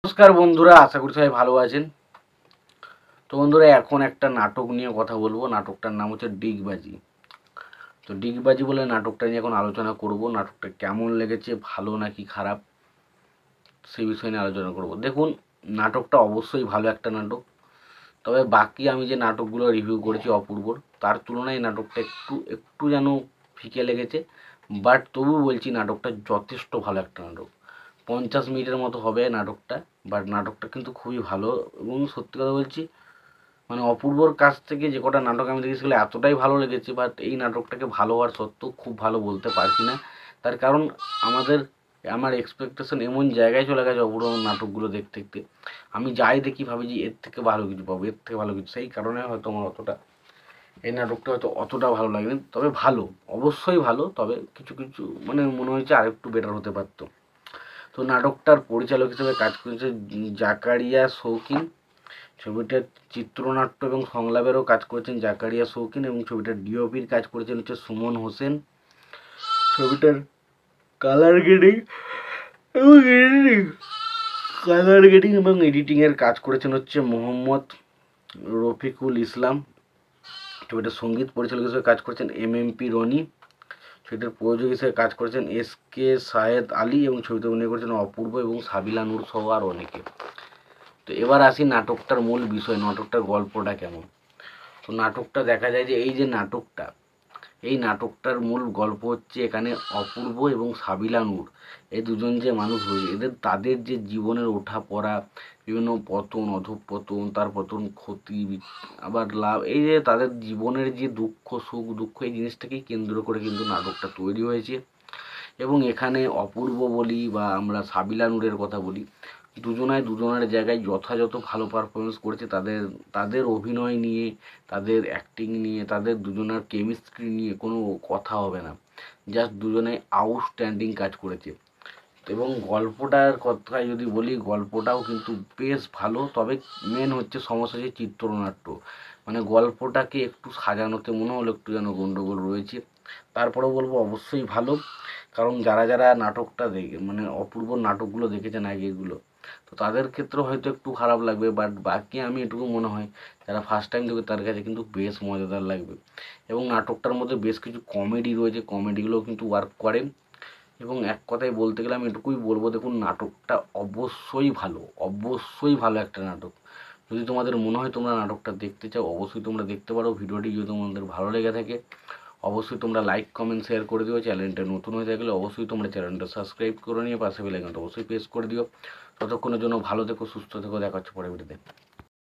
নমস্কার বন্ধুরা, আশা করি সবাই ভালো আছেন। তো বন্ধুরা, এখন একটা নাটক নিয়ে কথা বলবো। নাটকটার নাম হচ্ছে ডিগবাজি। তো ডিগবাজি বলে নাটকটা নিয়ে এখন আলোচনা করব। নাটকটা কেমন লেগেছে, ভালো নাকি খারাপ, সেই বিষয় নিয়ে আলোচনা করব। দেখুন, নাটকটা অবশ্যই ভালো একটা নাটক। তবে বাকি আমি যে নাটকগুলো রিভিউ করেছি অপূর্বর, তার তুলনায় নাটকটা একটু একটু যেন ফিকে লেগেছে। বাট তবু বলছি, নাটকটা যথেষ্ট ভালো একটা নাটক। 50 মিনিটের মতো হবে নাটকটা। বাট নাটকটা কিন্তু খুবই ভালো। এবং সত্যি কথা বলছি, মানে অপূর্বর কাছ থেকে যে কটা নাটক আমি দেখেছি সেগুলো এতটাই ভালো লেগেছে, বাট এই নাটকটাকে ভালো হওয়ার সত্ত্বেও খুব ভালো বলতে পারছি না। তার কারণ আমার এক্সপেকটেশন এমন জায়গায় চলে গেছে অপূর্ব নাটকগুলো দেখতে দেখতে, আমি যাই দেখি ভাবি যে এর থেকে ভালো কিছু পাবো, এর থেকে ভালো কিছু। সেই কারণে হয়তো আমার এই নাটকটা হয়তো অতটা ভালো লাগেনি। তবে ভালো, অবশ্যই ভালো। তবে কিছু কিছু মানে মনে হয়েছে আরেকটু বেটার হতে পারতো। তো নাটকটার পরিচালক হিসেবে কাজ করেছে জাকারিয়া শৌখিন। ছবিটার চিত্রনাট্য এবং সংলাপেরও কাজ করেছেন জাকারিয়া শৌখিন, এবং ছবিটার ডিওপির কাজ করেছেন হচ্ছে সুমন হোসেন। ছবিটার কালার গ্রেডিং এবং এডিটিং এডিটিংয়ের কাজ করেছেন হচ্ছে মোহাম্মদ রফিকুল ইসলাম। ছবিটার সঙ্গীত পরিচালক হিসেবে কাজ করেছেন এমএমপি রনি। ছবিটার প্রযোজক হিসেবে কাজ করেছেন এসকে সায়েদ আলী, এবং ছবিতে অভিনয় করেছেন অপূর্ব এবং সাবিলা নূর সহ আর অনেকে। তো এবার আসি নাটকটার মূল বিষয়, নাটকটার গল্পটা কেমন। তো নাটকটা দেখা যায় যে এই নাটকটার মূল গল্প হচ্ছে এখানে অপূর্ব এবং সাবিলা নূর, এই দুজন যে মানুষ রয়েছে, তাদের যে জীবনের ওঠা পড়া, বিভিন্ন পতন অধঃপতন, তার পতন, ক্ষতি, আবার লাভ, এই যে তাদের জীবনের যে দুঃখ সুখ দুঃখ, এই জিনিসটাকেই কেন্দ্র করে কিন্তু নাটকটা তৈরি হয়েছে। এবং এখানে অপূর্ব বলি বা আমরা সাবিলা নূরের কথা বলি, দুজনের জায়গায় যথাযথ ভালো পারফরমেন্স করেছে। তাদের তাদের অভিনয় নিয়ে, তাদের অ্যাক্টিং নিয়ে, তাদের দুজনের কেমিস্ট্রি নিয়ে কোনো কথা হবে না। জাস্ট দুজনে আউটস্ট্যান্ডিং কাজ করেছে। এবং গল্পটার কথায় যদি বলি, গল্পটাও কিন্তু বেশ ভালো। তবে মেন হচ্ছে সমস্যা যে চিত্রনাট্য, মানে গল্পটাকে একটু সাজানোতে মনে হলো একটু যেন গণ্ডগোল রয়েছে। তারপরেও বলবো অবশ্যই ভালো। কারণ যারা যারা নাটকটা দেখে, মানে অপূর্ব নাটকগুলো দেখেছেন আগেগুলো, তো তাদের ক্ষেত্রে হয়তো একটু খারাপ লাগবে। বাট বাকি আমি এটুকু মনে হয় যারা ফার্স্ট টাইম দেখবে তার কাছে কিন্তু বেশ মজাদার লাগবে। এবং নাটকটার মধ্যে বেশ কিছু কমেডি রয়েছে, কমেডিগুলোও কিন্তু ওয়ার্ক করে। এবং এক কথায় বলতে গেলে আমি এটুকুই বলবো, দেখুন নাটকটা অবশ্যই ভালো একটা নাটক। যদি তোমাদের মনে হয় তোমরা নাটকটা দেখতে চাও, অবশ্যই তোমরা দেখতে পারো। ভিডিওটি যদি তোমাদের ভালো লেগে থাকে, অবশ্যই তোমরা লাইক কমেন্ট শেয়ার করে দিও। চ্যানেলটা নতুন হয়ে থাকলে অবশ্যই তোমরা চ্যানেলটা সাবস্ক্রাইব করে নিয়ে পাশে বেল আইকনটা অবশ্যই প্রেস করে দিও। ততক্ষণের জন্য ভালো থেকো, সুস্থ থেকো, দেখা হচ্ছে পরের ভিডিওতে।